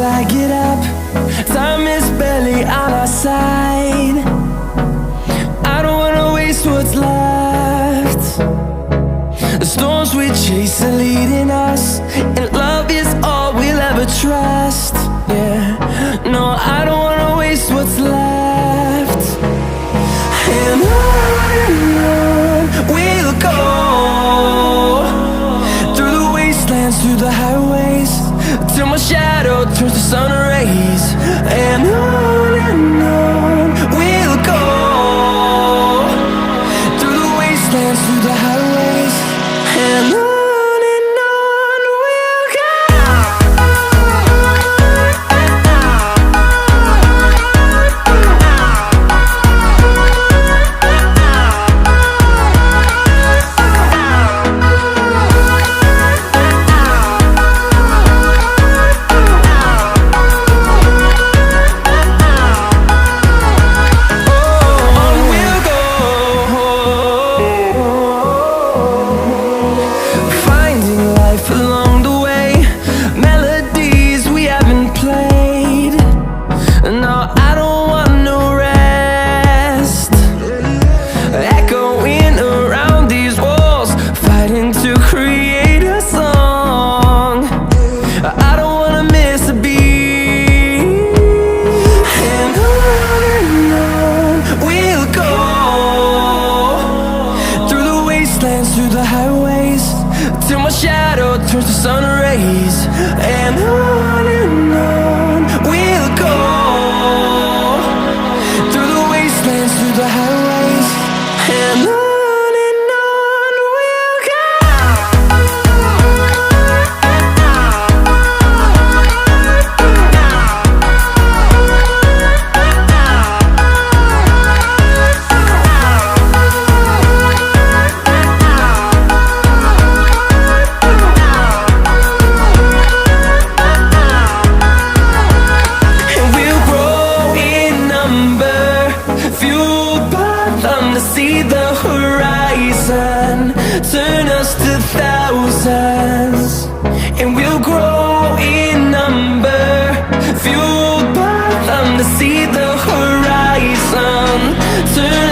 till I get up. Time is barely on our side. I don't wanna waste what's left. The storms we chase are leading us, and love is all we'll ever trust. Yeah, no, I don't wanna waste what's left. And on we'll go, through the wastelands, through the highways, till my shadow turns to sun rays. And on we'll go, through the wastelands, through the highways, and on. Along the way, melodies we haven't played. No, I don't want no rest. Echoing around these walls, fighting to create a song. I don't wanna miss a beat. And on we'll go, through the wastelands, through the highways, till my shadow turns to sun rays. And on we'll go, through the wastelands, through the highways, and on. See the horizon turn us to thousands, and we'll grow in number, fueled by them to see the horizon turn